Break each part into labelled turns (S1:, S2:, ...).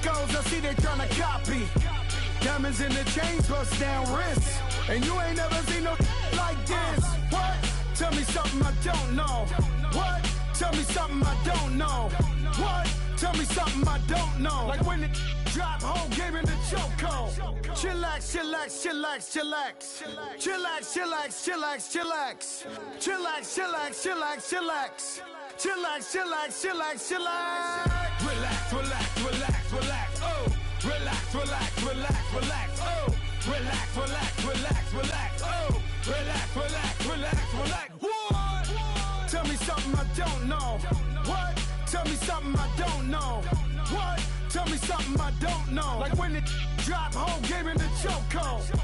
S1: locos, I see they tryna copy. Diamonds in the chains, bust down wrists. And you ain't never seen no like this. What? Tell me something I don't know. What? Tell me something I don't know. What? Tell me something I don't know. Like when it drop, whole game in the chokehold. Chillax, chillax, chillax, chillax. Chillax, chillax, chillax, chillax. Chillax, chillax, chillax, chillax. Chillax, chillax, chillax, chillax. Relax, relax, relax, relax. Oh. Relax, relax, relax, relax. Oh. Relax, relax, relax, relax. Oh. Relax, relax, relax, relax. What? Tell me something I don't know. What? Tell me something I don't know. What? Tell me something I don't know. Like when it drop, whole game in the chokehold.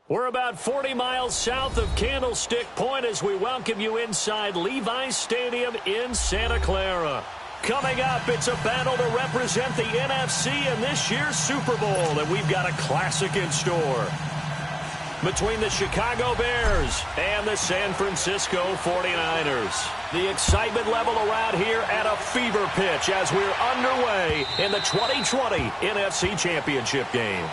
S2: We're about 40 miles south of Candlestick Point as we welcome you inside Levi's Stadium in Santa Clara. Coming up, it's a battle to represent the NFC in this year's Super Bowl, and we've got a classic in store. Between the Chicago Bears and the San Francisco 49ers. The excitement level around here at a fever pitch as we're underway in the 2020 NFC Championship game.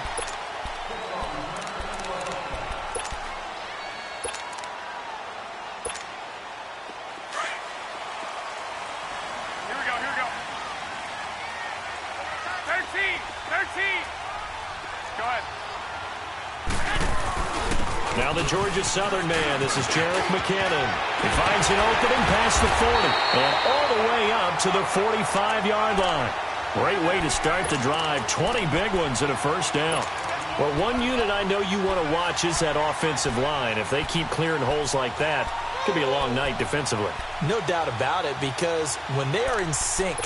S2: Now the Georgia Southern man, this is Jerick McKinnon. He finds an opening past the 40 and all the way up to the 45-yard line. Great way to start the drive. 20 big ones and a first down. Well, one unit I know you want to watch is that offensive line. If they keep clearing holes like that, it could be a long night defensively.
S3: No doubt about it, because when they are in sync,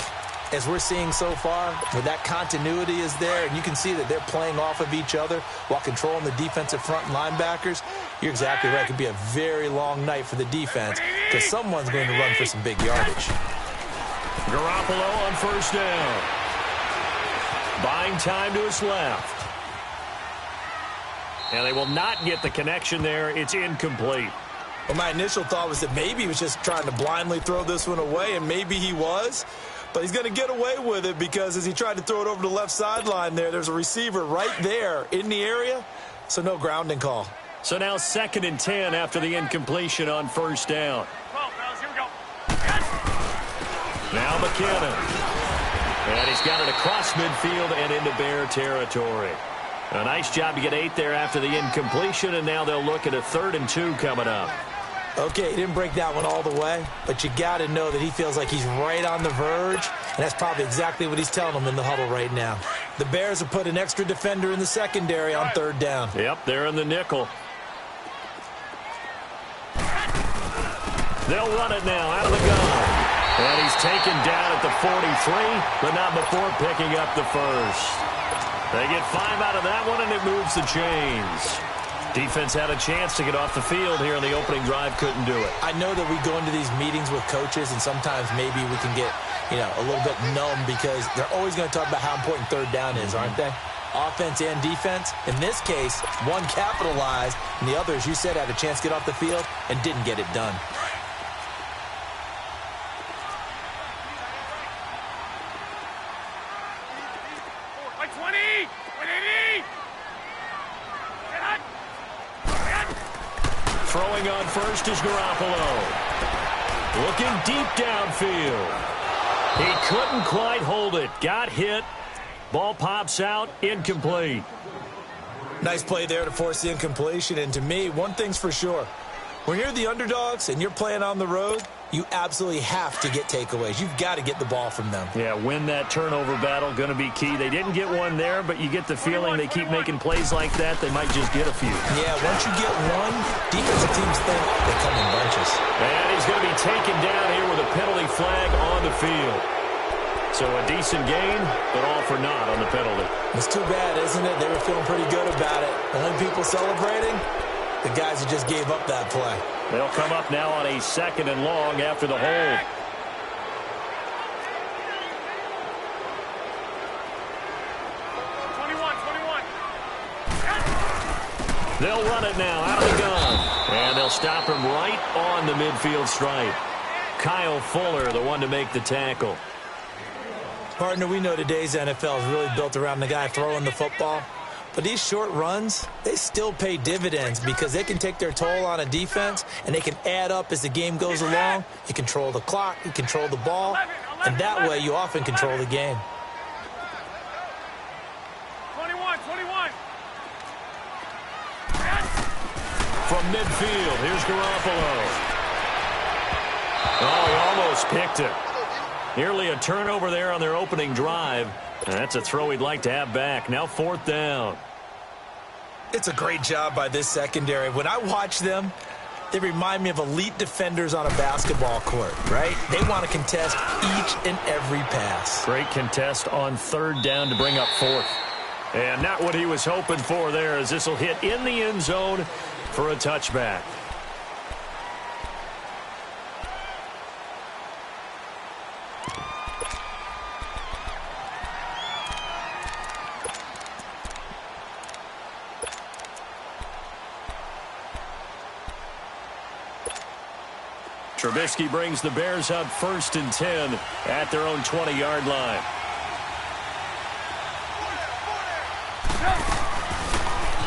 S3: as we're seeing so far, where that continuity is there, and you can see that they're playing off of each other while controlling the defensive front linebackers, you're exactly right. It could be a very long night for the defense because someone's going to run for some big yardage.
S2: Garoppolo on first down. Buying time to his left. And they will not get the connection there. It's incomplete.
S3: Well, my initial thought was that maybe he was just trying to blindly throw this one away, and maybe he was. But he's going to get away with it because as he tried to throw it over the left sideline there's a receiver right there in the area, so no grounding call.
S2: So now 2nd and 10 after the incompletion on first down.
S4: Here we go.
S2: Now McKinnon. And he's got it across midfield and into Bear territory. A nice job to get 8 there after the incompletion, and now they'll look at a 3rd and 2 coming up.
S3: Okay, he didn't break that one all the way, but you got to know that he feels like he's right on the verge, and that's probably exactly what he's telling them in the huddle right now. The Bears have put an extra defender in the secondary on 3rd down.
S2: Yep, they're in the nickel. They'll run it now out of the gun. And he's taken down at the 43, but not before picking up the first. They get 5 out of that one, and it moves the chains. Defense had a chance to get off the field here in the opening drive, couldn't do it.
S3: I know that we go into these meetings with coaches, and sometimes maybe we can get, a little bit numb because they're always going to talk about how important 3rd down is, aren't they? Offense and defense. In this case, one capitalized, and the other, as you said, had a chance to get off the field and didn't get it done.
S2: Throwing on first is Garoppolo. Looking deep downfield. He couldn't quite hold it. Got hit. Ball pops out. Incomplete.
S3: Nice play there to force the incompletion. And to me, one thing's for sure. When you're the underdogs and you're playing on the road, you absolutely have to get takeaways. You've got to get the ball from them.
S2: Yeah, win that turnover battle, going to be key. They didn't get one there, but you get the feeling they keep making plays like that, they might just get a few.
S3: Yeah, once you get one, defensive teams think they come in bunches.
S2: And he's going to be taken down here with a penalty flag on the field. So a decent gain, but all for naught on the penalty.
S3: It's too bad, isn't it? They were feeling pretty good about it. Only people celebrating, the guys who just gave up that play.
S2: They'll come up now on a 2nd and long after the hold. They'll run it now out of the gun. And they'll stop him right on the midfield stripe. Kyle Fuller, the one to make the tackle.
S3: Partner, we know today's NFL is really built around the guy throwing the football. But these short runs, they still pay dividends because they can take their toll on a defense, and they can add up as the game goes along. You control the clock, you control the ball, and that way you often control the game.
S2: 21. From midfield, here's Garoppolo. Oh, he almost picked it. Nearly a turnover there on their opening drive. That's a throw he'd like to have back. Now 4th down.
S3: It's a great job by this secondary. When I watch them, they remind me of elite defenders on a basketball court, right? They want to contest each and every pass.
S2: Great contest on 3rd down to bring up 4th. And not what he was hoping for there, as this will hit in the end zone for a touchback. Trubisky brings the Bears up 1st and 10 at their own 20-yard line.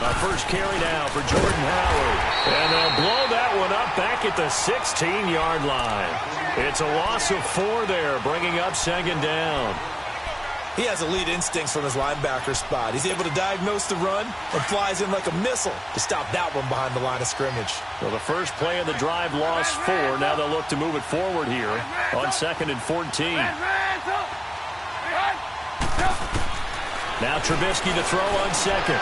S2: A first carry now for Jordan Howard. And they'll blow that one up back at the 16-yard line. It's a loss of 4 there, bringing up 2nd down.
S3: He has elite instincts from his linebacker spot. He's able to diagnose the run and flies in like a missile to stop that one behind the line of scrimmage.
S2: Well, the first play of the drive lost 4. Now they'll look to move it forward here on 2nd and 14. Now Trubisky to throw on 2nd.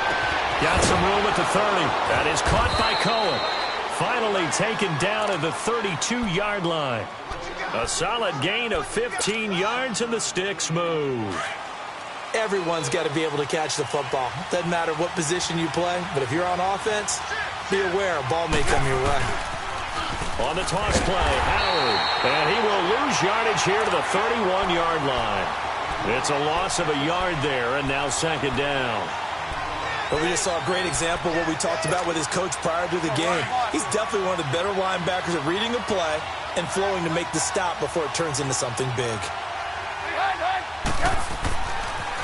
S2: Got some room at the 30. That is caught by Cohen. Finally taken down at the 32-yard line. A solid gain of 15 yards, and the sticks move.
S3: Everyone's got to be able to catch the football. Doesn't matter what position you play, but if you're on offense, be aware a ball may come your way.
S2: On the toss play, Howard. And he will lose yardage here to the 31-yard line. It's a loss of a yard there, and now 2nd down.
S3: But we just saw a great example of what we talked about with his coach prior to the game. He's definitely one of the better linebackers at reading a play and flowing to make the stop before it turns into something big.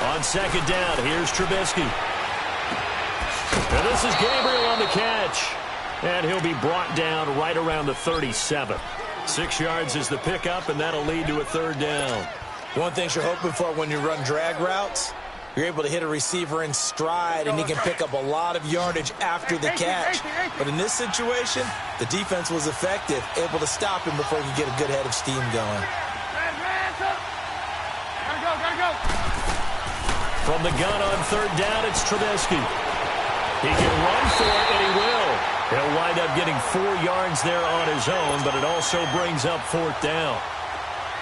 S2: On 2nd down, here's Trubisky. And this is Gabriel on the catch. And he'll be brought down right around the 37. 6 yards is the pickup, and that'll lead to a 3rd down.
S3: One thing you're hoping for when you run drag routes, you're able to hit a receiver in stride, and he can pick up a lot of yardage after the catch. But in this situation, the defense was effective, able to stop him before he could get a good head of steam going.
S2: From the gun on 3rd down, it's Trubisky. He can run for it, and he will. He'll wind up getting 4 yards there on his own, but it also brings up 4th down.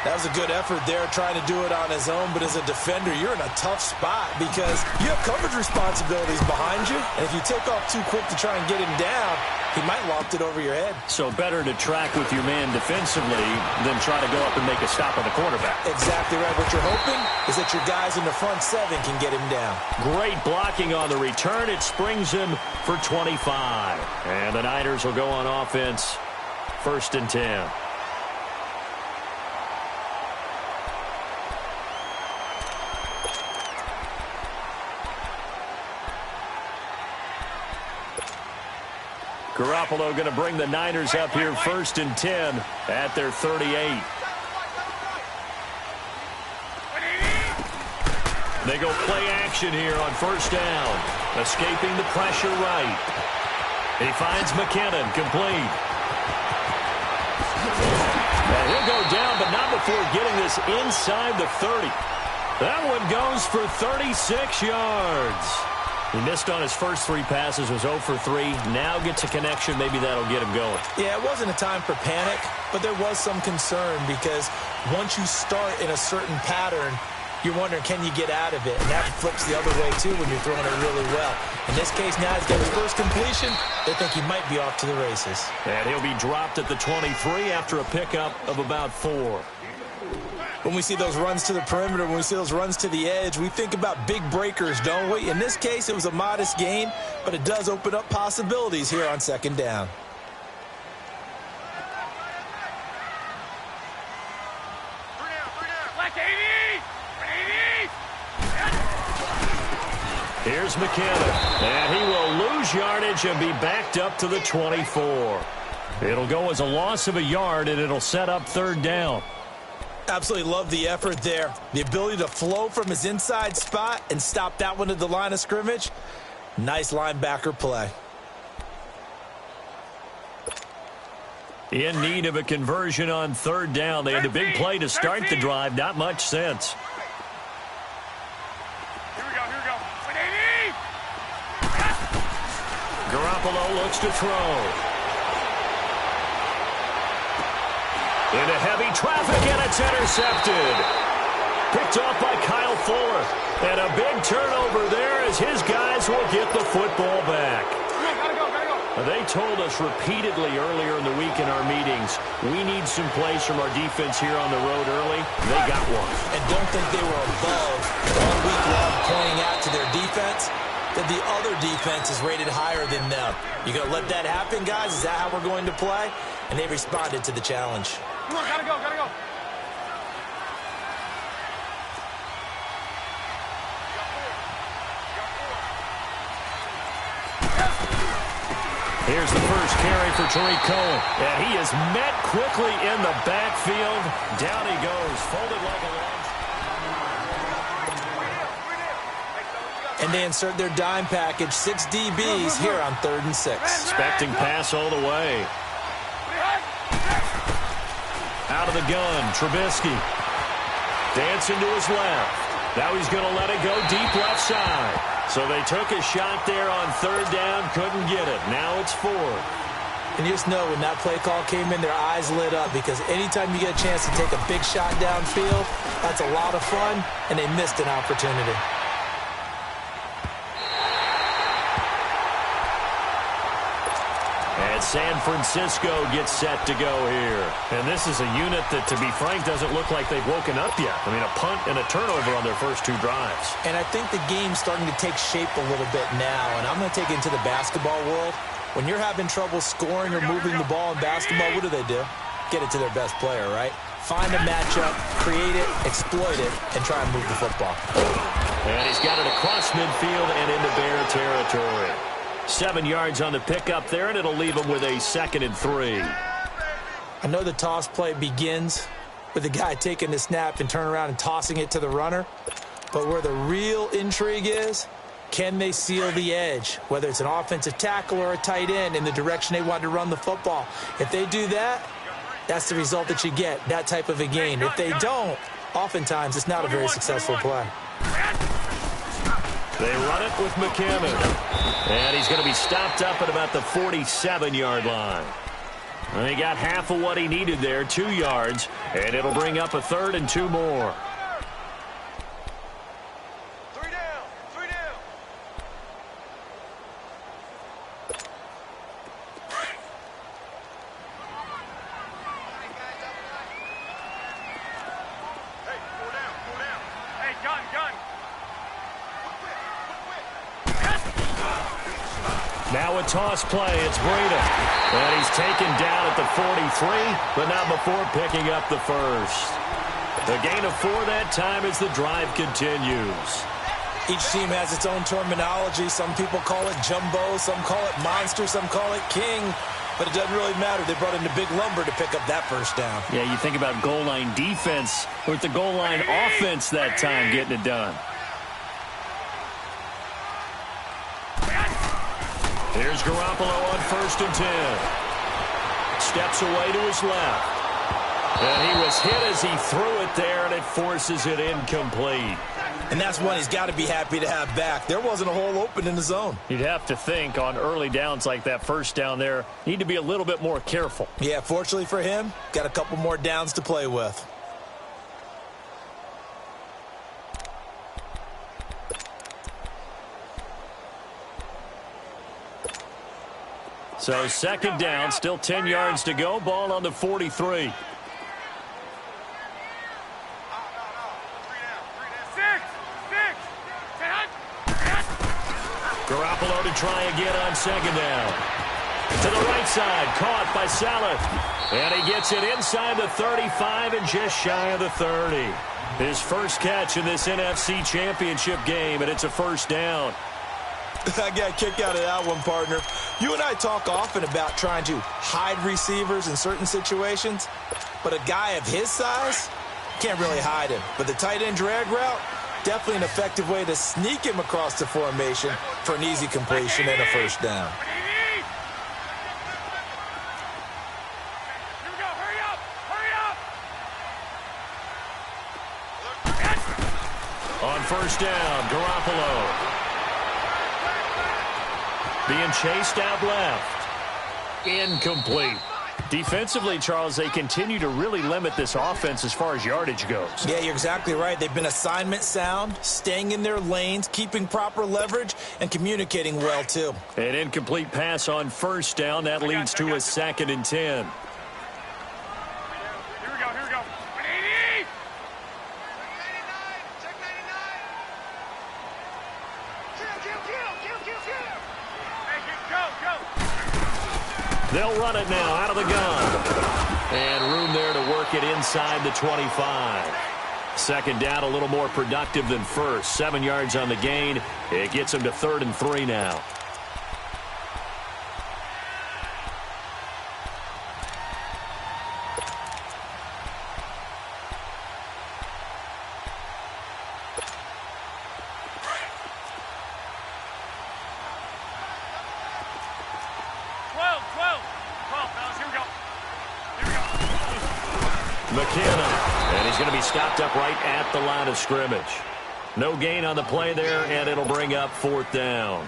S3: That was a good effort there, trying to do it on his own. But as a defender, you're in a tough spot because you have coverage responsibilities behind you. And if you take off too quick to try and get him down, he might loft it over your head.
S2: So better to track with your man defensively than try to go up and make a stop on the quarterback.
S3: Exactly right. What you're hoping is that your guys in the front 7 can get him down.
S2: Great blocking on the return. It springs him for 25. And the Niners will go on offense, 1st and 10. Garoppolo going to bring the Niners up here 1st and 10 at their 38. They go play action here on 1st down. Escaping the pressure right. He finds McKinnon, complete. And he'll go down, but not before getting this inside the 30. That one goes for 36 yards. He missed on his first 3 passes, was 0 for 3. Now gets a connection. Maybe that'll get him going.
S3: Yeah, it wasn't a time for panic, but there was some concern because once you start in a certain pattern, you're wondering, can you get out of it? And that flips the other way, too, when you're throwing it really well. In this case, now he's got his first completion. They think he might be off to the races.
S2: And he'll be dropped at the 23 after a pickup of about 4.
S3: When we see those runs to the perimeter, when we see those runs to the edge, we think about big breakers, don't we? In this case, it was a modest gain, but it does open up possibilities here on 2nd down.
S2: Here's McKinnon, and he will lose yardage and be backed up to the 24. It'll go as a loss of a yard, and it'll set up third down.
S3: Absolutely love the effort there. The ability to flow from his inside spot and stop that one at the line of scrimmage. Nice linebacker play.
S2: In need of a conversion on third down. They had a big play to start the drive. Not much sense. Garoppolo looks to throw. Into heavy traffic, and it's intercepted. Picked off by Kyle Fuller. And a big turnover there as his guys will get the football back. They told us repeatedly earlier in the week in our meetings, we need some plays from our defense here on the road early. They got one.
S3: And don't think they were above all week long pointing out to their defense that the other defense is rated higher than them. You going to let that happen, guys? Is that how we're going to play? And they responded to the challenge.
S4: Come on, gotta go.
S2: Here's the first carry for Tariq Cohen. And he is met quickly in the backfield. Down he goes, folded like a lunch.
S3: And they insert their dime package, 6 DBs here on 3rd and 6.
S2: Expecting pass all the way. Out of the gun, Trubisky. Dancing to his left. Now he's going to let it go deep left side. So they took a shot there on third down, couldn't get it. Now it's 4.
S3: And you just know when that play call came in, their eyes lit up because anytime you get a chance to take a big shot downfield, that's a lot of fun, and they missed an opportunity.
S2: And San Francisco gets set to go here. And this is a unit that, to be frank, doesn't look like they've woken up yet. I mean, a punt and a turnover on their first 2 drives.
S3: And I think the game's starting to take shape a little bit now. And I'm going to take it into the basketball world. When you're having trouble scoring or moving the ball in basketball, what do? Get it to their best player, right? Find a matchup, create it, exploit it, and try and move the football.
S2: And he's got it across midfield and into Bear territory. 7 yards on the pickup there, and it'll leave him with a 2nd and 3.
S3: I know the toss play begins with the guy taking the snap and turning around and tossing it to the runner. But where the real intrigue is, can they seal the edge? Whether it's an offensive tackle or a tight end in the direction they want to run the football. If they do that, that's the result that you get, that type of a gain. If they don't, oftentimes it's not a very successful play.
S2: They run it with McKinnon. And he's going to be stopped up at about the 47-yard line. And he got half of what he needed there, 2 yards. And it'll bring up a 3rd and 2 more.
S4: 3 down. Hey, 4 down. Hey, gun.
S2: Now a toss play. It's Breida. And he's taken down at the 43, but not before picking up the first. The gain of 4 that time as the drive continues.
S3: Each team has its own terminology. Some people call it jumbo, some call it monster, some call it king. But it doesn't really matter. They brought in the big lumber to pick up that first down.
S2: Yeah, you think about goal line defense with the goal line offense that time getting it done. Here's Garoppolo on 1st and 10. Steps away to his left. And he was hit as he threw it there, and it forces it incomplete.
S3: And that's one he's got to be happy to have back. There wasn't a hole open in the zone.
S2: You'd have to think on early downs like that first down there, need to be a little bit more careful.
S3: Yeah, fortunately for him, got a couple more downs to play with.
S2: So 2nd down, still 10 yards to go. Ball on the 43. Garoppolo to try again on 2nd down. To the right side, caught by Salah. And he gets it inside the 35 and just shy of the 30. His first catch in this NFC Championship game, and it's a 1st down.
S3: I got a kick out of that one, partner. You and I talk often about trying to hide receivers in certain situations, but a guy of his size can't really hide him. But the tight end drag route, definitely an effective way to sneak him across the formation for an easy completion and a first down.
S2: On first down, Garoppolo. Being chased out left. Incomplete. Defensively, Charles, they continue to really limit this offense as far as yardage goes.
S3: Yeah, you're exactly right. They've been assignment sound, staying in their lanes, keeping proper leverage, and communicating well, too.
S2: An incomplete pass on first down. That leads to a 2nd and 10. They'll run it now out of the gun. And room there to work it inside the 25. Second down, a little more productive than first. 7 yards on the gain. It gets them to 3rd and 3 now. McKinnon, and he's going to be stopped up right at the line of scrimmage. No gain on the play there, and it'll bring up 4th down.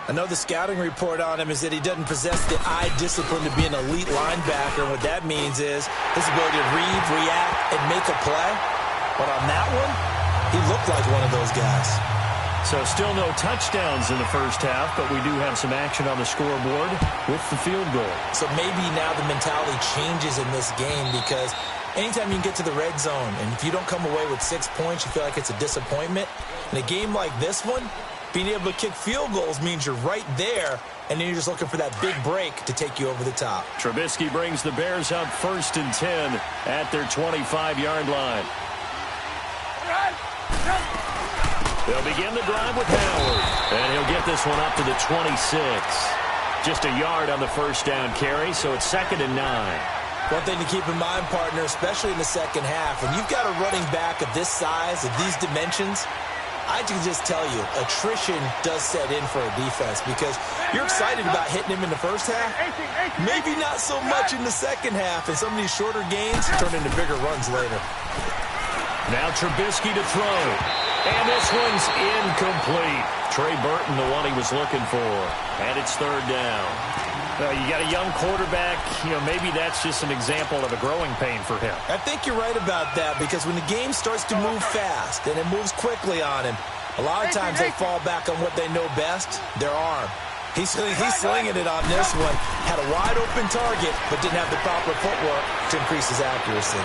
S3: I know the scouting report on him is that he doesn't possess the eye discipline to be an elite linebacker. And what that means is his ability to read, react, and make a play. But on that one, he looked like one of those guys.
S2: So still no touchdowns in the first half, but we do have some action on the scoreboard with the field goal. So
S3: maybe now the mentality changes in this game because anytime you can get to the red zone, and if you don't come away with 6 points, you feel like it's a disappointment. In a game like this one, being able to kick field goals means you're right there, and then you're just looking for that big break to take you over the top.
S2: Trubisky brings the Bears up 1st and 10 at their 25-yard line. They'll begin the drive with Howard, and he'll get this one up to the 26. Just a yard on the first down carry, so it's 2nd and 9.
S3: One thing to keep in mind, partner, especially in the second half, when you've got a running back of this size, of these dimensions, I can just tell you, attrition does set in for a defense because you're excited about hitting him in the first half, maybe not so much in the second half, and some of these shorter gains turn into bigger runs later.
S2: Now Trubisky to throw. And this one's incomplete. Trey Burton, the one he was looking for. And it's 3rd down. You got a young quarterback. Maybe that's just an example of a growing pain for him.
S3: I think you're right about that because when the game starts to move fast and it moves quickly on him, a lot of times they fall back on what they know best, their arm. He's slinging it on this one. Had a wide open target, but didn't have the proper footwork to increase his accuracy.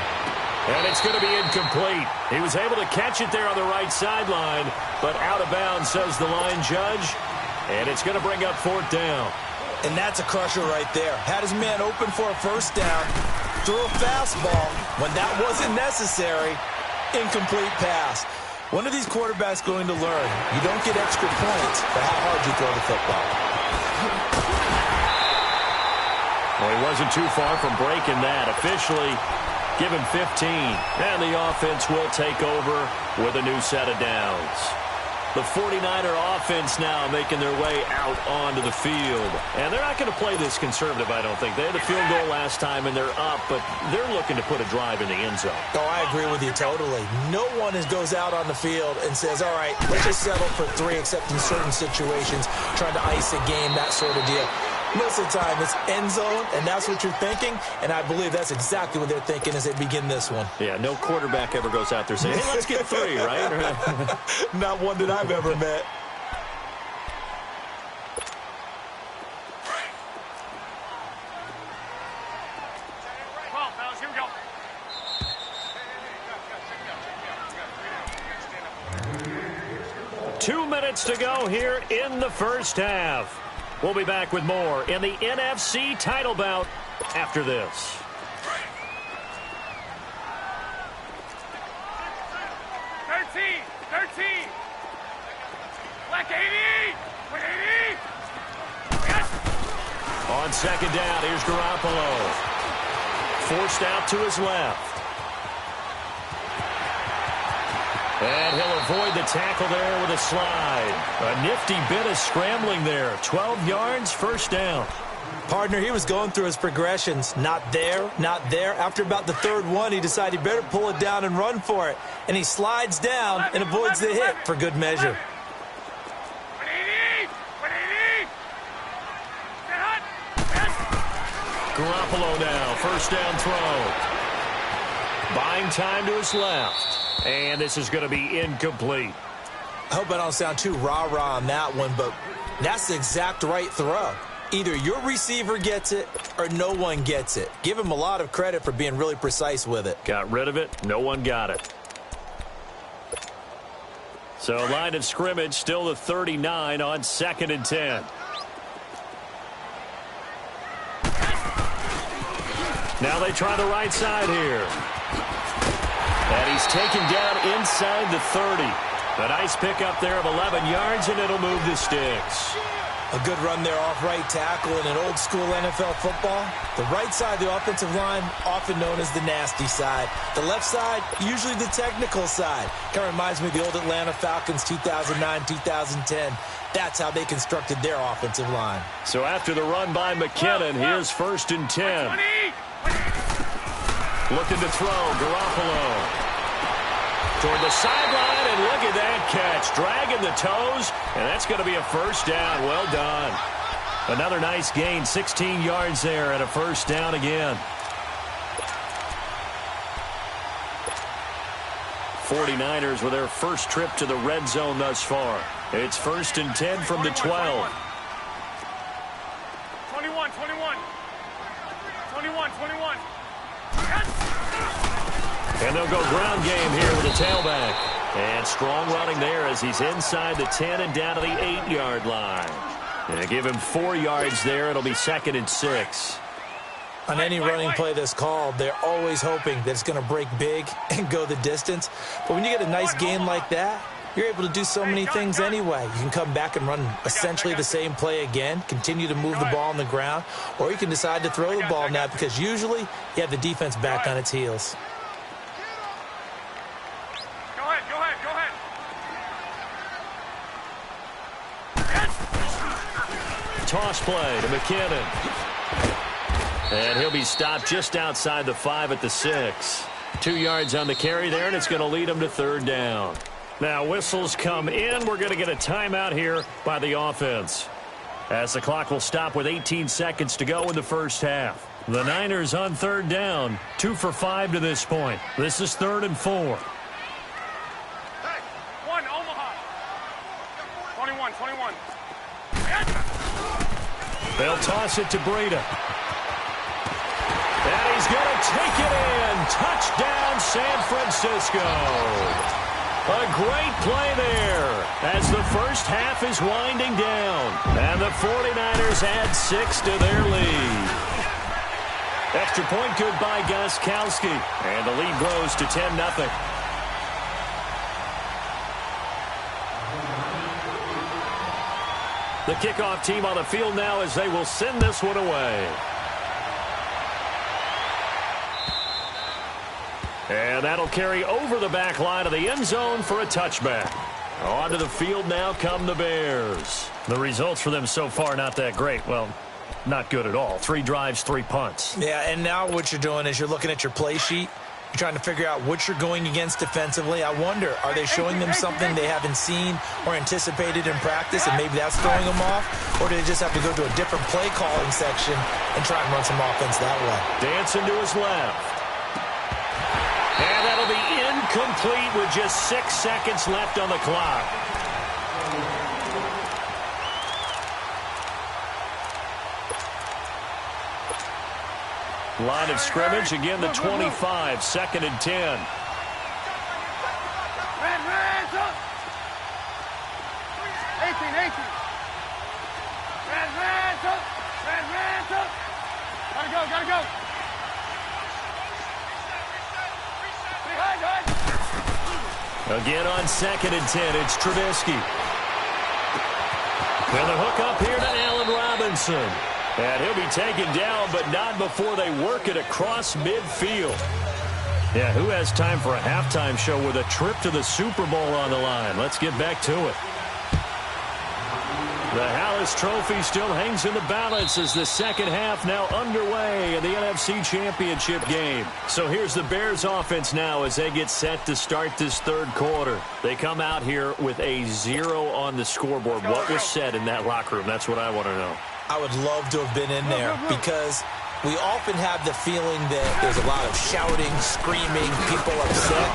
S2: And it's going to be incomplete. He was able to catch it there on the right sideline, but out of bounds, says the line judge. And it's going to bring up 4th down.
S3: And that's a crusher right there. Had his man open for a first down, threw a fastball. When that wasn't necessary, incomplete pass. When are these quarterbacks going to learn? You don't get extra points for how hard you throw the football.
S2: Well, he wasn't too far from breaking that. Officially, give him 15. And the offense will take over with a new set of downs. The 49er offense now making their way out onto the field. And they're not going to play this conservative, I don't think. They had a field goal last time, and they're up, but they're looking to put a drive in the end zone.
S3: Oh, I agree with you totally. No one goes out on the field and says, all right, let's just settle for 3, except in certain situations, trying to ice a game, that sort of deal. Most of the time, it's end zone, and that's what you're thinking, and I believe that's exactly what they're thinking as they begin this one.
S2: Yeah, no quarterback ever goes out there saying, hey, let's get 3, right?
S3: Not one that I've ever met.
S4: Well, fellas, here we go.
S2: 2 minutes to go here in the first half. We'll be back with more in the NFC title bout after this.
S4: Black 80! 180! Yes!
S2: On second down, here's Garoppolo. Forced out to his left. And he'll avoid the tackle there with a slide. A nifty bit of scrambling there. 12 yards, first down.
S3: Partner, he was going through his progressions. Not there, not there. After about the third one, he decided he better pull it down and run for it. And he slides down and avoids the hit for good measure.
S4: 180! 180! Get hot! Yes!
S2: Garoppolo now, first down throw. Buying time to his left. And this is going to be incomplete.
S3: I hope I don't sound too rah-rah on that one, but that's the exact right throw. Either your receiver gets it or no one gets it. Give him a lot of credit for being really precise with it.
S2: Got rid of it. No one got it. So line of scrimmage still the 39 on 2nd and 10. Now they try the right side here. And he's taken down inside the 30. A nice pickup there of 11 yards, and it'll move the sticks.
S3: A good run there off right tackle in an old-school NFL football. The right side of the offensive line, often known as the nasty side. The left side, usually the technical side. Kind of reminds me of the old Atlanta Falcons 2009-2010. That's how they constructed their offensive line.
S2: So after the run by McKinnon, here's 1st and 10. Looking to throw, Garoppolo. Toward the sideline, and look at that catch. Dragging the toes, and that's going to be a first down. Well done. Another nice gain, 16 yards there, and a first down again. 49ers with their first trip to the red zone thus far. It's 1st and 10 from the 12.
S4: 21, 21. 21, 21.
S2: And they'll go ground game here with a tailback. And strong running there as he's inside the 10 and down to the 8-yard line. And give him 4 yards there. It'll be 2nd and 6.
S3: On any running play that's called, they're always hoping that it's going to break big and go the distance. But when you get a nice gain like that, you're able to do so many things anyway. You can come back and run essentially the same play again, continue to move the ball on the ground, or you can decide to throw the ball now because usually you have the defense back on its heels.
S2: Toss play to McKinnon. And he'll be stopped just outside the 5 at the 6. 2 yards on the carry there, and it's going to lead him to 3rd down. Now whistles come in. We're going to get a timeout here by the offense, as the clock will stop with 18 seconds to go in the first half. The Niners on 3rd down, 2 for 5 to this point. This is 3rd and 4.
S4: Hey, 1, Omaha. 21, 21.
S2: They'll toss it to Breida. And he's going to take it in. Touchdown, San Francisco. A great play there as the first half is winding down. And the 49ers add 6 to their lead. Extra point good by Gostkowski. And the lead grows to 10-0. The kickoff team on the field now as they will send this one away. And that'll carry over the back line of the end zone for a touchback. Onto the field now come the Bears. The results for them so far not that great. Well, not good at all. 3 drives, 3 punts.
S3: Yeah, and now what you're doing is you're looking at your play sheet. You're trying to figure out what you're going against defensively. I wonder, are they showing them something they haven't seen or anticipated in practice, and maybe that's throwing them off? Or do they just have to go to a different play calling section and try and run some offense that way?
S2: Dancing to his left. And that'll be incomplete with just 6 seconds left on the clock. Line of scrimmage, again the 25, 2nd and 10.
S4: Red, up. 18, 18. Red, up. Red, up. Gotta go.
S2: Again on 2nd and 10, it's Trubisky. And the hook up here to Allen Robinson. And he'll be taken down, but not before they work it across midfield. Yeah, who has time for a halftime show with a trip to the Super Bowl on the line? Let's get back to it. The Hallis Trophy still hangs in the balance as the second half now underway in the NFC Championship game. So here's the Bears offense now as they get set to start this third quarter. They come out here with a 0 on the scoreboard. What was said in that locker room? That's what I want to know.
S3: I would love to have been in there because we often have the feeling that there's a lot of shouting, screaming, people upset.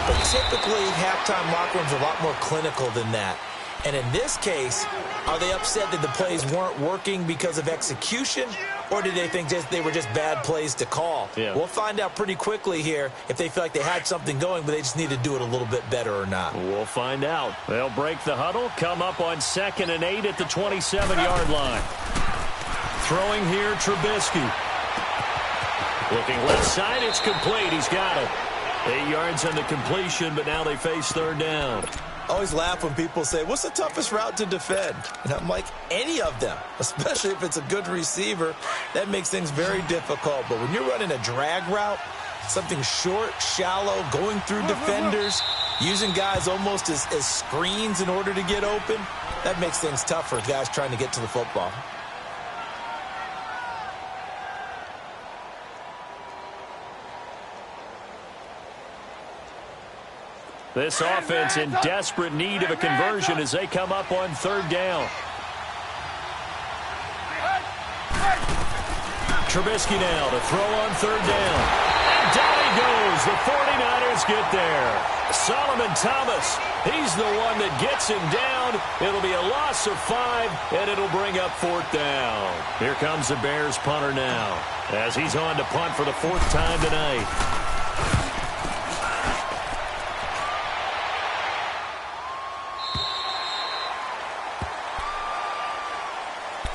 S3: But typically, halftime locker rooms are a lot more clinical than that. And in this case, are they upset that the plays weren't working because of execution, or did they think they were just bad plays to call?
S2: Yeah.
S3: We'll find out pretty quickly here if they feel like they had something going, but they just need to do it a little bit better or not.
S2: We'll find out. They'll break the huddle, come up on 2nd and 8 at the 27-yard line. Throwing here, Trubisky. Looking left side, it's complete. He's got it. 8 yards on the completion, but now they face third down.
S3: I always laugh when people say, what's the toughest route to defend? And I'm like, any of them, especially if it's a good receiver. That makes things very difficult. But when you're running a drag route, something short, shallow, going through defenders, using guys almost as screens in order to get open, that makes things tough for guys trying to get to the football.
S2: This offense in desperate need of a conversion as they come up on third down. Trubisky now to throw on third down. And down he goes. The 49ers get there. Solomon Thomas, he's the one that gets him down. It'll be a loss of 5, and it'll bring up fourth down. Here comes the Bears punter now as he's on to punt for the 4th time tonight.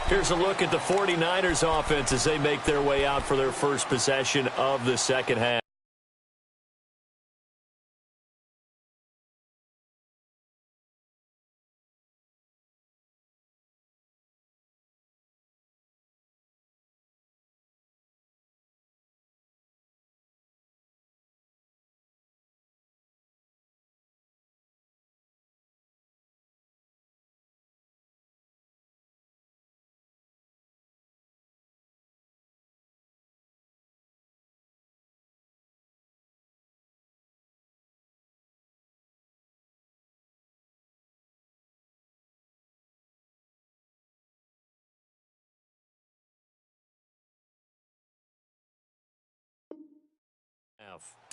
S2: Here's a look at the 49ers offense as they make their way out for their first possession of the second half.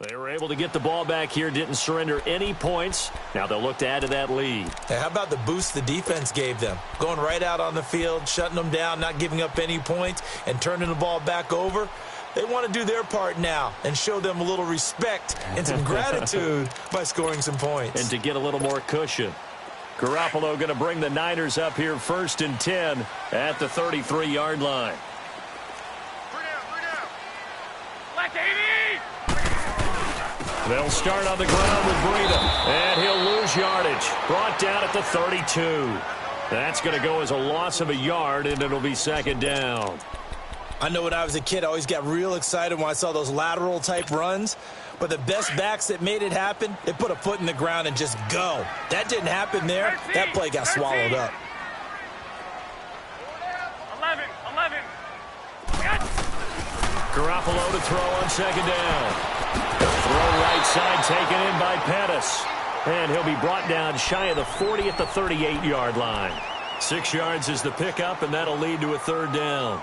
S2: They were able to get the ball back here, didn't surrender any points. Now they'll look to add to that lead.
S3: Hey, how about the boost the defense gave them? Going right out on the field, shutting them down, not giving up any points, and turning the ball back over. They want to do their part now and show them a little respect and some gratitude by scoring some points.
S2: And to get a little more cushion. Garoppolo going to bring the Niners up here 1st and 10 at the 33-yard line. They'll start on the ground with Breida, and he'll lose yardage. Brought down at the 32. That's going to go as a loss of a yard, and it'll be 2nd down.
S3: I know when I was a kid, I always got real excited when I saw those lateral-type runs. But the best backs that made it happen, they put a foot in the ground and just go. That didn't happen there. That play got swallowed up.
S4: 11.
S2: Garoppolo to throw on 2nd down. Throw right side taken in by Pettis. And he'll be brought down shy of the 40 at the 38-yard line. 6 yards is the pickup, and that'll lead to a 3rd down.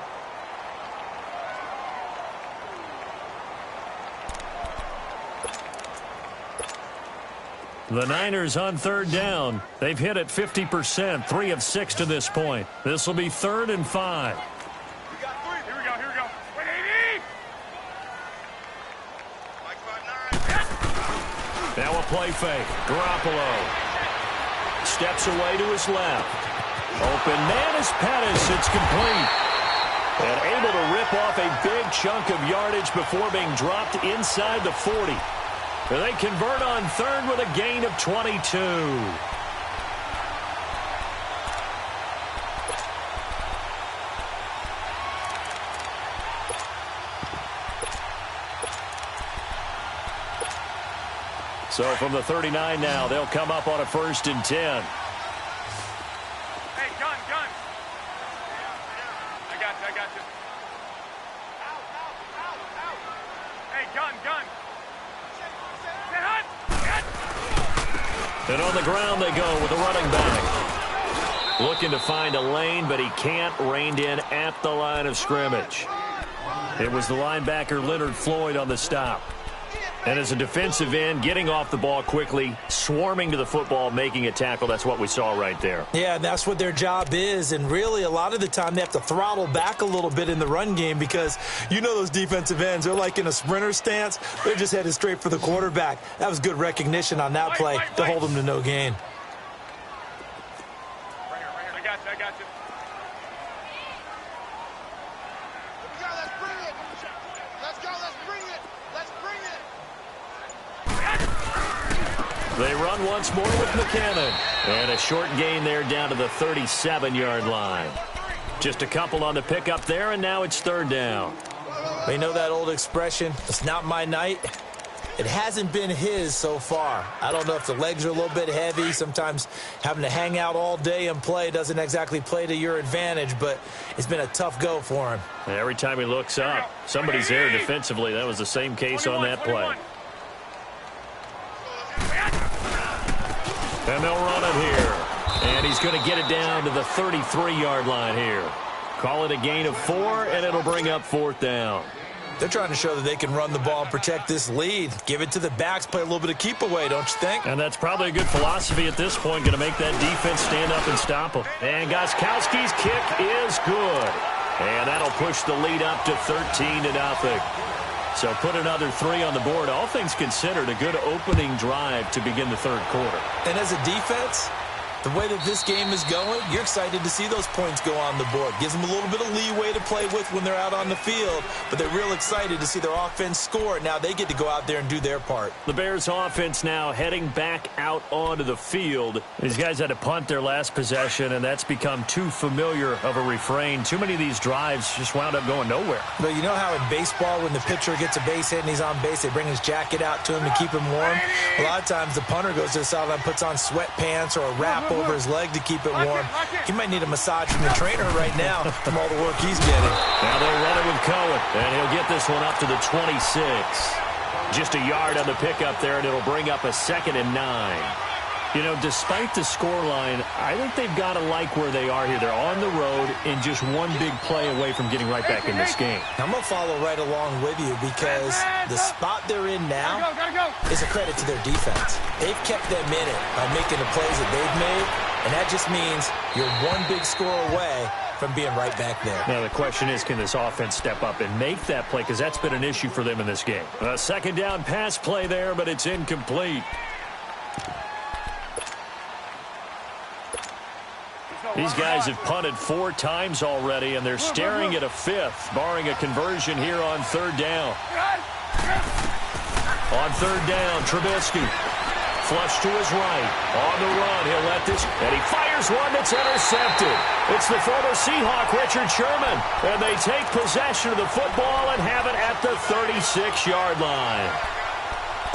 S2: The Niners on 3rd down. They've hit it 50%, 3 of 6 to this point. This will be 3rd and 5.
S4: Here we go. Wait, 80!
S2: Now a play fake. Garoppolo steps away to his left. Open man is Pettis. It's complete. And able to rip off a big chunk of yardage before being dropped inside the 40. They convert on 3rd with a gain of 22. So from the 39 now, they'll come up on a 1st and 10.
S4: Hey, gun. I got you. Out. Hey, gun.
S2: And on the ground they go with the running back. Looking to find a lane, but he can't. Reined in at the line of scrimmage. It was the linebacker Leonard Floyd on the stop. And as a defensive end, getting off the ball quickly, swarming to the football, making a tackle. That's what we saw right there.
S3: Yeah, that's what their job is. And really, a lot of the time, they have to throttle back a little bit in the run game because you know those defensive ends, they're like in a sprinter stance. They're just headed straight for the quarterback. That was good recognition on that play to hold them to no gain.
S4: Right here. I got you.
S2: They run once more with McKinnon. And a short gain there down to the 37-yard line. Just a couple on the pickup there, and now it's 3rd down.
S3: You know that old expression, it's not my night? It hasn't been his so far. I don't know if the legs are a little bit heavy. Sometimes having to hang out all day and play doesn't exactly play to your advantage, but it's been a tough go for him.
S2: Every time he looks up, somebody's there defensively. That was the same case on that play. And they'll run it here. And he's going to get it down to the 33-yard line here. Call it a gain of 4, and it'll bring up 4th down.
S3: They're trying to show that they can run the ball and protect this lead. Give it to the backs, play a little bit of keep away, don't you think?
S2: And that's probably a good philosophy at this point, going to make that defense stand up and stop them. And Gostkowski's kick is good. And that'll push the lead up to 13-0. So put another 3 on the board. All things considered, a good opening drive to begin the 3rd quarter.
S3: And as a defense, the way that this game is going, you're excited to see those points go on the board. Gives them a little bit of leeway to play with when they're out on the field, but they're real excited to see their offense score. Now they get to go out there and do their part.
S2: The Bears offense now heading back out onto the field. These guys had to punt their last possession, and that's become too familiar of a refrain. Too many of these drives just wound up going nowhere.
S3: But you know how in baseball, when the pitcher gets a base hit and he's on base, they bring his jacket out to him to keep him warm? A lot of times the punter goes to the sideline, puts on sweatpants or a wrap over his leg to keep it warm. He might need a massage from the trainer right now from all the work he's getting.
S2: Now they'll run it with Cohen, and he'll get this one up to the 26. Just a yard on the pickup there, and it'll bring up a 2nd and 9. You know, despite the scoreline, I think they've got to like where they are here. They're on the road and just one big play away from getting right back in this game.
S3: I'm going to follow right along with you because the spot they're in now is a credit to their defense. They've kept them in it by making the plays that they've made, and that just means you're one big score away from being right back there.
S2: Now the question is, can this offense step up and make that play? Because that's been an issue for them in this game. A 2nd down pass play there, but it's incomplete. These guys have punted 4 times already, and they're staring at a 5th, barring a conversion here on 3rd down. On 3rd down, Trubisky. Flush to his right. On the run, he'll let this, and he fires one that's intercepted. It's the former Seahawk, Richard Sherman. And they take possession of the football and have it at the 36-yard line.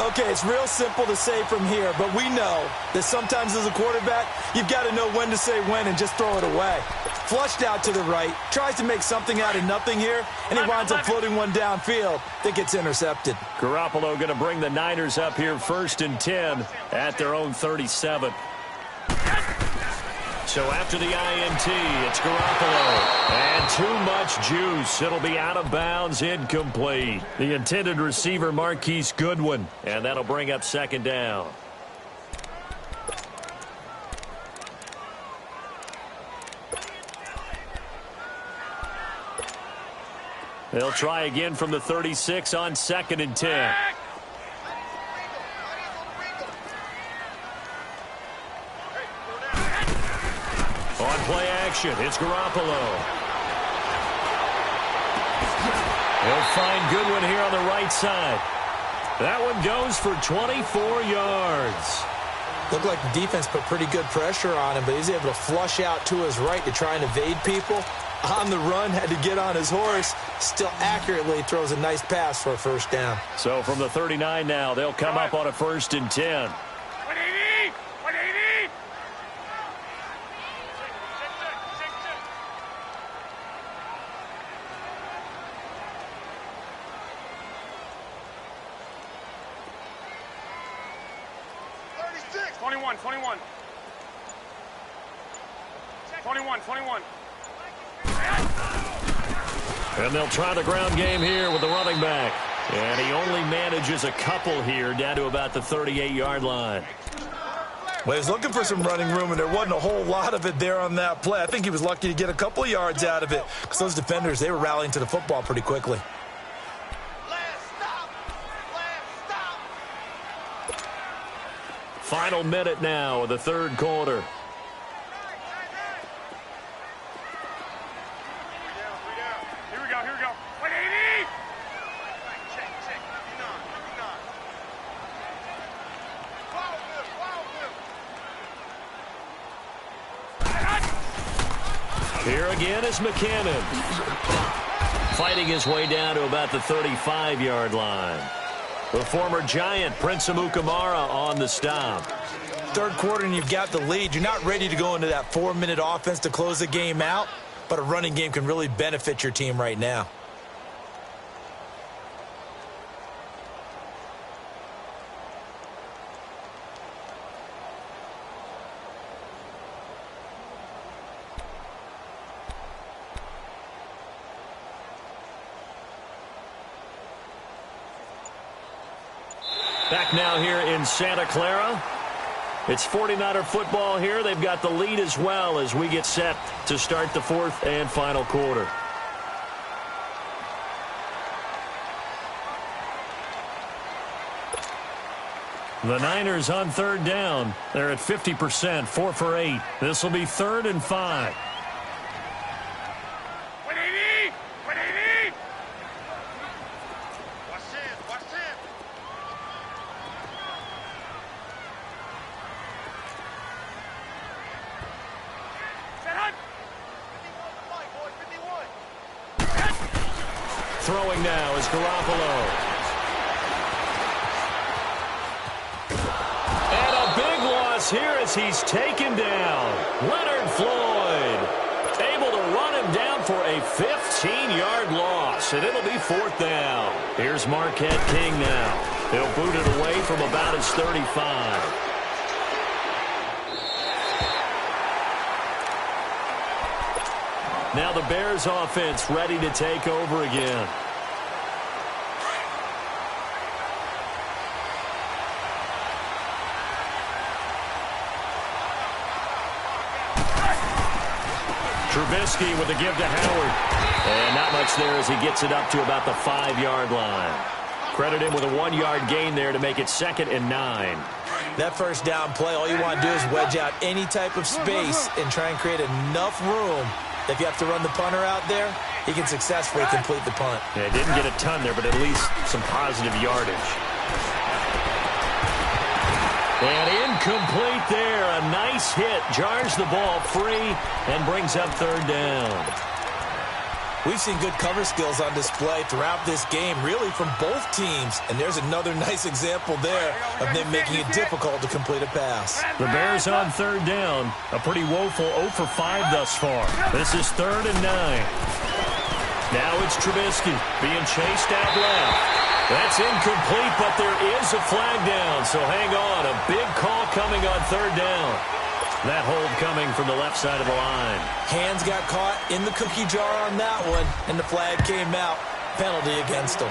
S3: Okay, it's real simple to say from here, but we know that sometimes as a quarterback, you've got to know when to say when and just throw it away. Flushed out to the right, tries to make something out of nothing here, and he winds up floating one downfield that gets intercepted.
S2: Garoppolo going to bring the Niners up here 1st and 10 at their own 37. So after the INT, it's Garoppolo. And too much juice. It'll be out of bounds, incomplete. The intended receiver, Marquise Goodwin. And that'll bring up 2nd down. They'll try again from the 36 on 2nd and 10. On play action, it's Garoppolo. He'll find Goodwin here on the right side. That one goes for 24 yards.
S3: Looked like the defense put pretty good pressure on him, but he's able to flush out to his right to try and evade people. on the run, had to get on his horse, still accurately throws a nice pass for a first down.
S2: So from the 39 now, they'll come up on a 1st and 10.
S4: 180! 180! $36! 21, 21. 21.
S2: And they'll try the ground game here with the running back. And he only manages a couple here down to about the 38-yard line.
S3: Well, he was looking for some running room, and there wasn't a whole lot of it there on that play. I think he was lucky to get a couple of yards out of it because those defenders, they were rallying to the football pretty quickly.
S2: Final minute now of the 3rd quarter. Here again is McKinnon. Fighting his way down to about the 35-yard line. The former Giant, Prince Amukamara, on the stop.
S3: 3rd quarter and you've got the lead. You're not ready to go into that 4-minute offense to close the game out, but a running game can really benefit your team right now.
S2: Back now here in Santa Clara. It's 49er football here. They've got the lead as well as we get set to start the 4th and final quarter. The Niners on 3rd down. They're at 50%, 4 for 8. This will be 3rd and 5.
S4: 180! 180! Watch this.
S2: Throwing now is Garoppolo. And a big loss here as he's taken down. Leonard Floyd able to run him down for a 15-yard loss, and it'll be 4th down. Here's Marquette King now. He'll boot it away from about his 35. Now the Bears offense ready to take over again. Trubisky with a give to Howard. And not much there as he gets it up to about the 5-yard line. Credit him with a 1-yard gain there to make it 2nd and 9.
S3: That first down play, all you want to do is wedge out any type of space and try and create enough room. If you have to run the punter out there, he can successfully complete the punt.
S2: Yeah, didn't get a ton there, but at least some positive yardage. And incomplete there. A nice hit. Jars the ball free and brings up 3rd down.
S3: We've seen good cover skills on display throughout this game, really from both teams. And there's another nice example there of them making it difficult to complete a pass.
S2: The Bears on 3rd down. A pretty woeful 0 for 5 thus far. This is 3rd and 9. Now it's Trubisky being chased out left. That's incomplete, but there is a flag down, so hang on. A big call coming on 3rd down. That hold coming from the left side of the line.
S3: Hands got caught in the cookie jar on that one, and the flag came out. Penalty against him.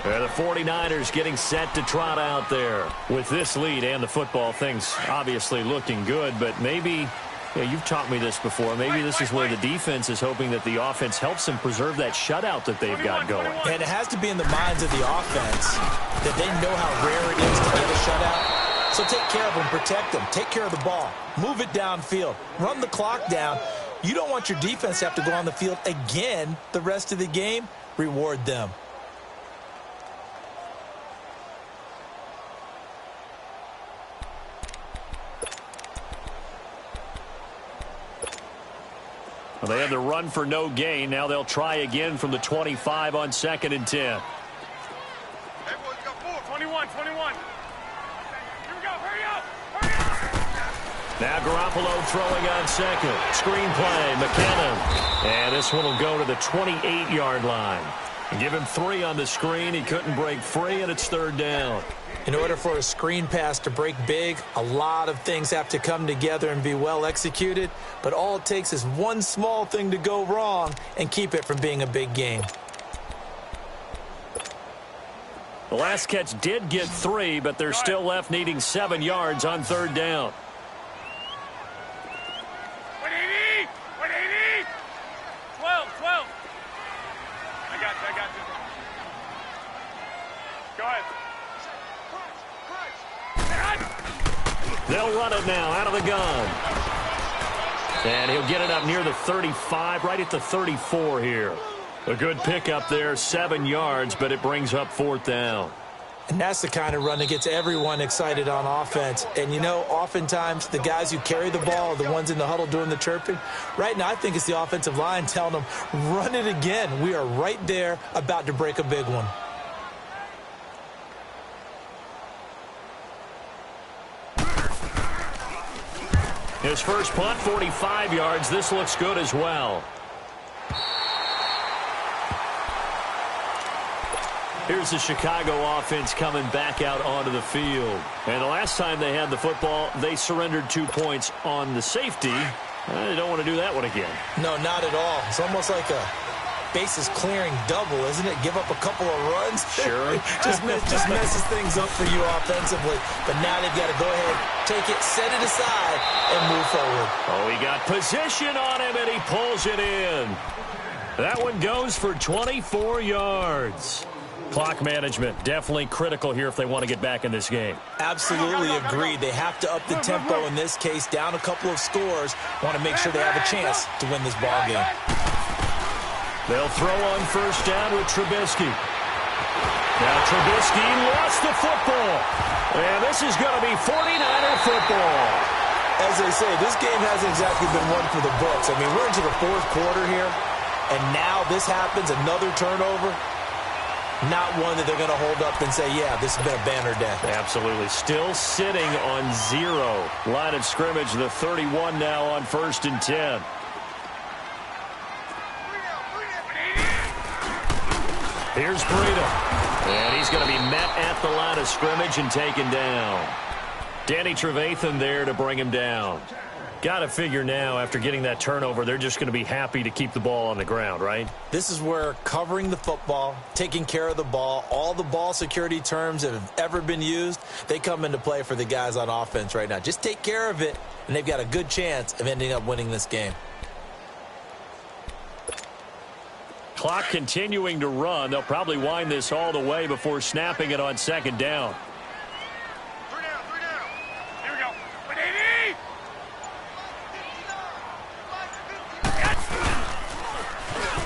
S2: The 49ers getting set to trot out there. With this lead and the football, things obviously looking good, but maybe, you've taught me this before, maybe this is where the defense is hoping that the offense helps them preserve that shutout that they've got going.
S3: And it has to be in the minds of the offense that they know how rare it is to get a shutout. So take care of them, protect them, take care of the ball, move it downfield, run the clock down. You don't want your defense to have to go on the field again the rest of the game. Reward them.
S2: Well, they had the run for no gain. Now they'll try again from the 25 on 2nd and 10.
S4: Hey, boys, got 21. Here we go. Hurry up.
S2: Now Garoppolo throwing on 2nd. Screen play, McKinnon. And this one will go to the 28-yard line. Give him 3 on the screen. He couldn't break free, and it's 3rd down.
S3: In order for a screen pass to break big, a lot of things have to come together and be well executed. But all it takes is one small thing to go wrong and keep it from being a big game.
S2: The last catch did get 3, but they're still left needing 7 yards on 3rd down.
S4: 180. 12. I got you. Go ahead.
S2: They'll run it now out of the gun. And he'll get it up near the 35, right at the 34 here. A good pickup there, 7 yards, but it brings up 4th down.
S3: And that's the kind of run that gets everyone excited on offense. And, you know, oftentimes the guys who carry the ball are the ones in the huddle doing the chirping. Right now, I think it's the offensive line telling them, run it again. We are right there about to break a big one.
S2: His first punt, 45 yards. This looks good as well. Here's the Chicago offense coming back out onto the field. And the last time they had the football, they surrendered 2 points on the safety. They don't want to do that one again.
S3: No, not at all. It's almost like a bases clearing double, isn't it? Give up a couple of runs.
S2: Sure.
S3: just messes things up for you offensively. But now they've got to go ahead, take it, set it aside, and move forward.
S2: Oh, he got position on him, and he pulls it in. That one goes for 24 yards. Clock management definitely critical here if they want to get back in this game.
S3: Absolutely agreed. They have to up the tempo in this case, down a couple of scores. Want to make sure they have a chance to win this ball game.
S2: They'll throw on 1st down with Trubisky. Now Trubisky lost the football. And this is going to be 49er football.
S3: As they say, this game hasn't exactly been one for the books. I mean, we're into the 4th quarter here, and now this happens, another turnover. Not one that they're going to hold up and say, yeah, this has been a banner day.
S2: Absolutely. Still sitting on 0. Line of scrimmage, the 31 now on 1st and 10. Here's Breida. And he's going to be met at the line of scrimmage and taken down. Danny Trevathan there to bring him down. Got to figure now, after getting that turnover, they're just going to be happy to keep the ball on the ground, right?
S3: This is where covering the football, taking care of the ball, all the ball security terms that have ever been used, they come into play for the guys on offense right now. Just take care of it, and they've got a good chance of ending up winning this game.
S2: Clock continuing to run. They'll probably wind this all the way before snapping it on 2nd down.
S4: 3 down. Here we go. 180.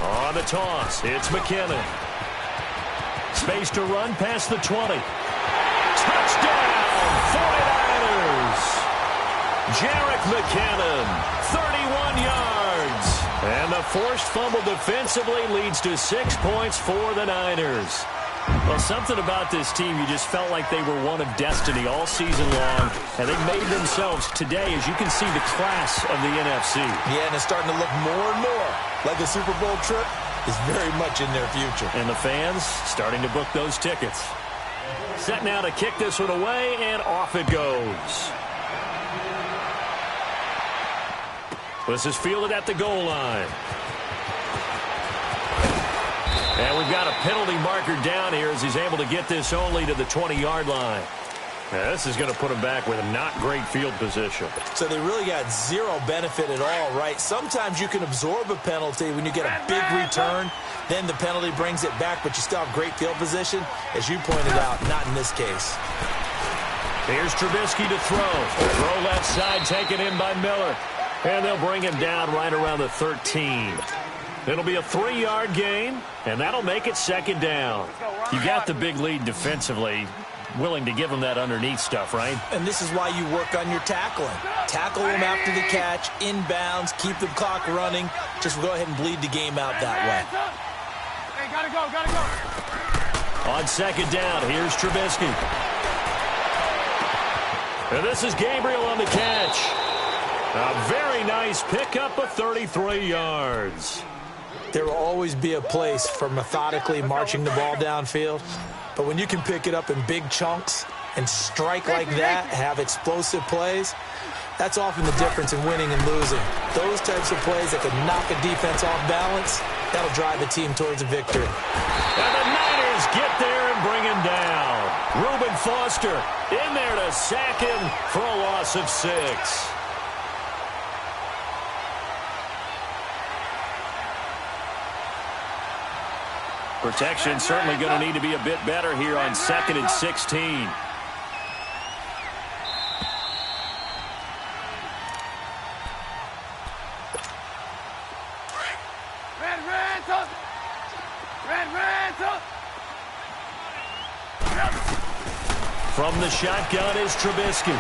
S2: On the toss, it's McKinnon. Space to run past the 20. Touchdown, 49ers. Jerick McKinnon, 31 yards. And the forced fumble defensively leads to 6 points for the Niners. Well, something about this team, you just felt like they were one of destiny all season long, and they made themselves today, as you can see, the class of the NFC.
S3: Yeah, and it's starting to look more and more like a Super Bowl trip is very much in their future.
S2: And the fans starting to book those tickets. Set now to kick this one away, and off it goes. This is fielded at the goal line. And we've got a penalty marker down here as he's able to get this only to the 20-yard line. Now, this is going to put him back with a not great field position.
S3: So they really got zero benefit at all, right? Sometimes you can absorb a penalty when you get a big return. Then the penalty brings it back, but you still have great field position. As you pointed out, not in this case.
S2: Here's Trubisky to throw. Throw left side, taken in by Miller. And they'll bring him down right around the 13. It'll be a 3-yard gain, and that'll make it 2nd down. You got the big lead defensively. willing to give them that underneath stuff, right?
S3: And this is why you work on your tackling. Tackle them after the catch, inbounds, keep the clock running. Just go ahead and bleed the game out that way.
S4: Hey, gotta go.
S2: On second down, here's Trubisky. And this is Gabriel on the catch. A very nice pickup of 33 yards.
S3: There will always be a place for methodically marching the ball downfield. But when you can pick it up in big chunks and strike like that, have explosive plays, that's often the difference in winning and losing. Those types of plays that can knock a defense off balance, that'll drive the team towards a victory.
S2: And the Niners get there and bring him down. Reuben Foster in there to sack him for a loss of 6. Protection certainly going to need to be a bit better here on 2nd and 16. From the shotgun is Trubisky.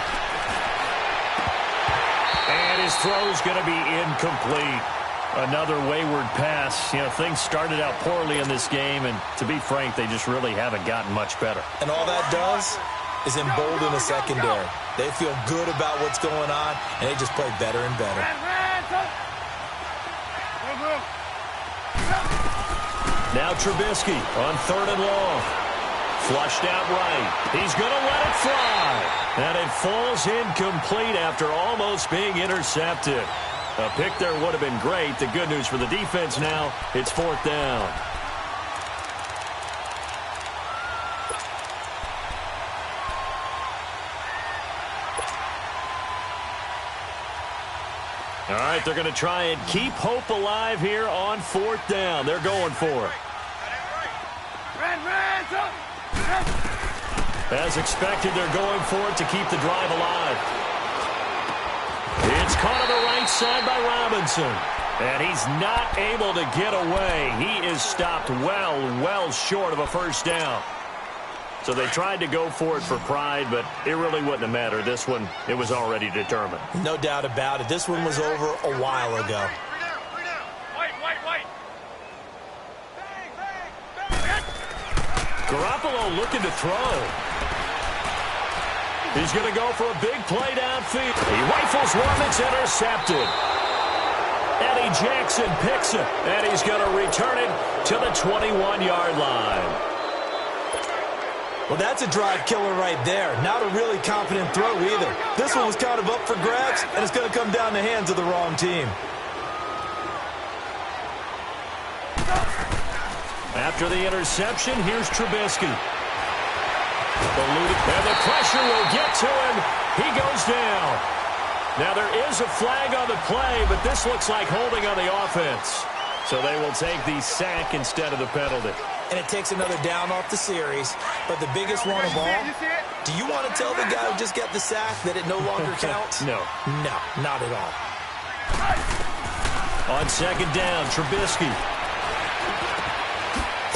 S2: And his throw's going to be incomplete. Another wayward pass. You know, things started out poorly in this game, and to be frank, they just really haven't gotten much better.
S3: And all that does is embolden a secondary. They feel good about what's going on, and they just play better and better.
S2: Now Trubisky on 3rd and long. Flushed out right. He's going to let it fly. And it falls incomplete after almost being intercepted. A pick there would have been great. The good news for the defense now, it's 4th down. All right, they're going to try and keep hope alive here on 4th down. They're going for it. As expected, they're going for it to keep the drive alive. It's caught on the right side by Robinson. And he's not able to get away. He is stopped well short of a 1st down. So they tried to go for it for pride, but it really wouldn't have mattered. This one, it was already determined.
S3: No doubt about it. This one was over a while ago.
S2: Garoppolo looking to throw. He's going to go for a big play downfield. He rifles one that's intercepted. Eddie Jackson picks it, and he's going to return it to the 21-yard line.
S3: Well, that's a drive killer right there. Not a really confident throw either. This one was kind of up for grabs, and it's going to come down the hands of the wrong team.
S2: After the interception, here's Trubisky. And the pressure will get to him. He goes down. Now, there is a flag on the play, but this looks like holding on the offense. So they will take the sack instead of the penalty.
S3: And it takes another down off the series. But the biggest one of all, do you want to tell the guy who just got the sack that it no longer counts?
S2: No.
S3: No, not at all.
S2: On 2nd down, Trubisky.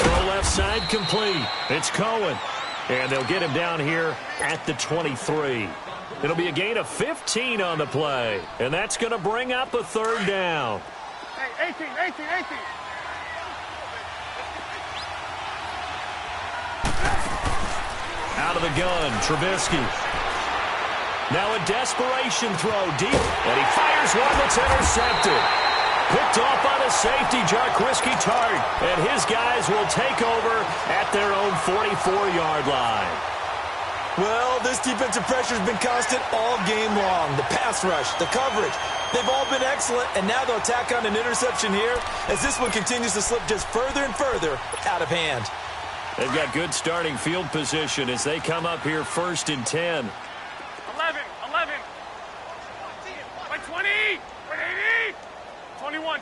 S2: Throw left side complete. It's Cohen. And they'll get him down here at the 23. It'll be a gain of 15 on the play. And that's going to bring up a 3rd down.
S4: Hey, 18.
S2: Out of the gun, Trubisky. Now a desperation throw deep. And he fires one that's intercepted. Picked off by the safety, Jarquiski Tart. And his guys will take over at their own 44-yard line.
S3: Well, this defensive pressure has been constant all game long. The pass rush, the coverage, they've all been excellent. And now they'll tack on an interception here as this one continues to slip just further and further out of hand.
S2: They've got good starting field position as they come up here 1st and 10.
S4: 11. By 20. By 80. 21.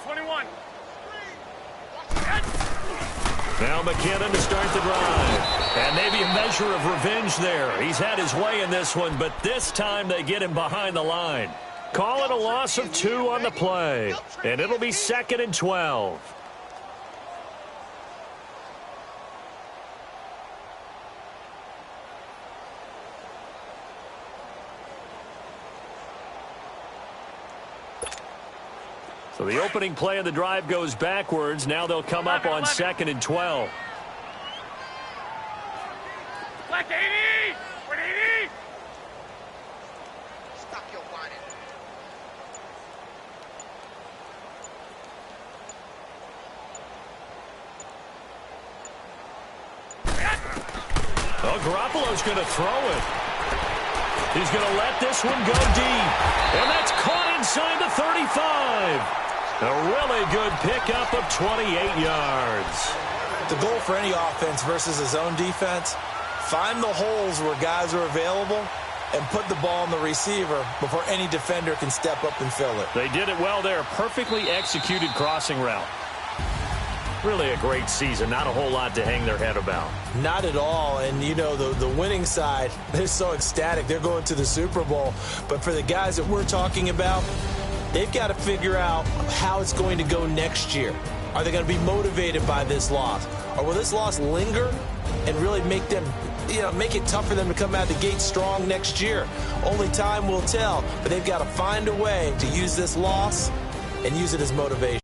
S2: Now McKinnon to start the drive. And maybe a measure of revenge there. He's had his way in this one, but this time they get him behind the line. Call it a loss of 2 on the play. And it'll be 2nd and 12. So the opening play of the drive goes backwards. Now they'll come up on 2nd and 12.
S4: Black 80! 180!
S5: Stop your whining.
S2: Oh, Garoppolo's going to throw it. He's going to let this one go deep. And that's caught inside the 35. A really good pickup of 28 yards.
S3: The goal for any offense versus his own defense, find the holes where guys are available and put the ball on the receiver before any defender can step up and fill it.
S2: They did it well there. Perfectly executed crossing route. Really a great season. Not a whole lot to hang their head about.
S3: Not at all. And, you know, the winning side, they're so ecstatic. They're going to the Super Bowl. But for the guys that we're talking about, they've got to figure out how it's going to go next year. Are they going to be motivated by this loss? Or will this loss linger and really make them, make it tough for them to come out the gate strong next year? Only time will tell. But they've got to find a way to use this loss and use it as motivation.